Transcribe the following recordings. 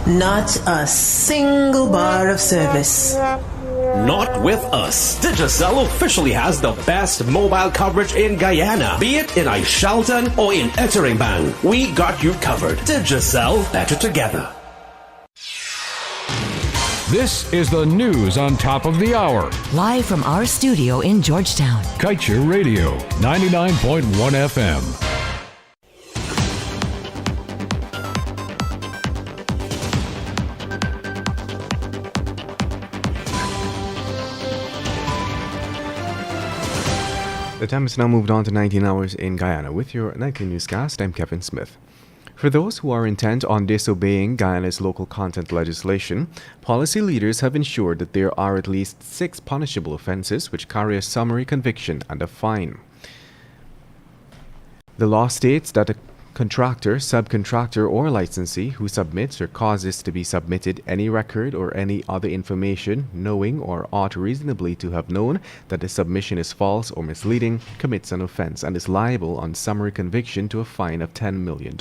Not a single bar of service. Not with us. Digicel officially has the best mobile coverage in Guyana. Be it in Aishalton or in Etteringban, we got you covered. Digicel, better together. This is the news on top of the hour. Live from our studio in Georgetown. Kaieteur Radio, 99.1 FM. The time has now moved on to 19 hours in Guyana. With your nightly newscast, I'm Kevin Smith. For those who are intent on disobeying Guyana's local content legislation, policy leaders have ensured that there are at least 6 punishable offenses which carry a summary conviction and a fine. The law states that a contractor, subcontractor, or licensee who submits or causes to be submitted any record or any other information, knowing or ought reasonably to have known that the submission is false or misleading, commits an offense and is liable on summary conviction to a fine of $10 million.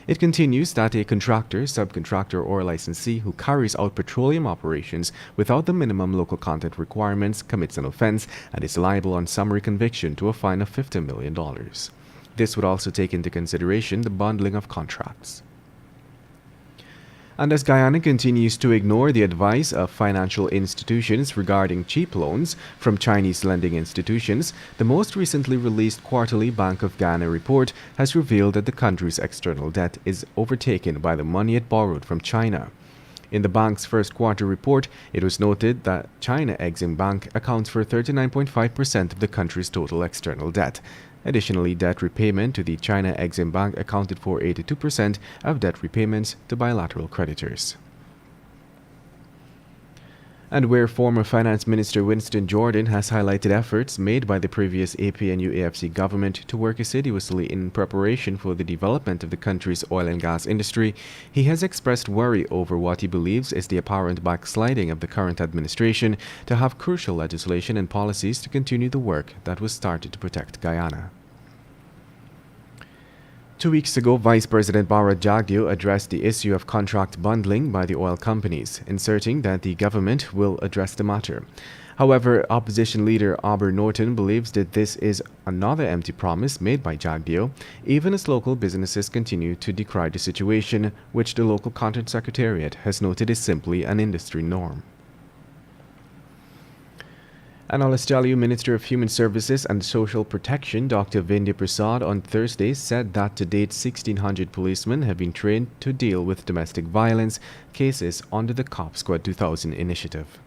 It continues that a contractor, subcontractor, or licensee who carries out petroleum operations without the minimum local content requirements commits an offense and is liable on summary conviction to a fine of $50 million. This would also take into consideration the bundling of contracts. And as Guyana continues to ignore the advice of financial institutions regarding cheap loans from Chinese lending institutions, the most recently released quarterly Bank of Guyana report has revealed that the country's external debt is overtaken by the money it borrowed from China. In the bank's first quarter report, it was noted that China Exim Bank accounts for 39.5% of the country's total external debt. Additionally, debt repayment to the China Exim Bank accounted for 82% of debt repayments to bilateral creditors. And where former Finance Minister Winston Jordan has highlighted efforts made by the previous APNU-AFC government to work assiduously in preparation for the development of the country's oil and gas industry, he has expressed worry over what he believes is the apparent backsliding of the current administration to have crucial legislation and policies to continue the work that was started to protect Guyana. 2 weeks ago, Vice President Bharat Jagdeo addressed the issue of contract bundling by the oil companies, inserting that the government will address the matter. However, opposition leader Auber Norton believes that this is another empty promise made by Jagdeo, even as local businesses continue to decry the situation, which the local content secretariat has noted is simply an industry norm. And now let's tell you, Minister of Human Services and Social Protection Dr. Vindya Prasad on Thursday said that to date 1,600 policemen have been trained to deal with domestic violence cases under the Cop Squad 2000 initiative.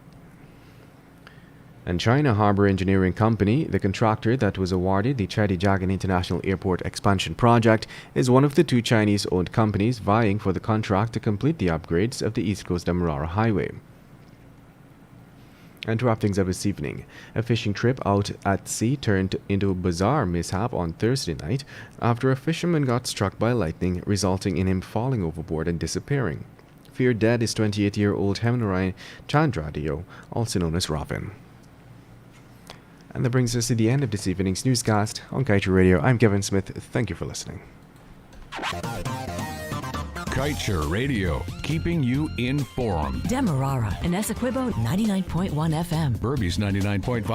And China Harbour Engineering Company, the contractor that was awarded the Chadijagan International Airport expansion project, is one of the 2 Chinese-owned companies vying for the contract to complete the upgrades of the East Coast Demerara Highway. And to wrap things up this evening, a fishing trip out at sea turned into a bizarre mishap on Thursday night after a fisherman got struck by lightning, resulting in him falling overboard and disappearing. Feared dead is 28-year-old Hemnarayan Chandradio, also known as Robin. And that brings us to the end of this evening's newscast on Kaieteur Radio. I'm Kevin Smith. Thank you for listening. Kaieteur Radio, keeping you informed. Demerara and Essequibo 99.1 FM. Burby's 99.5.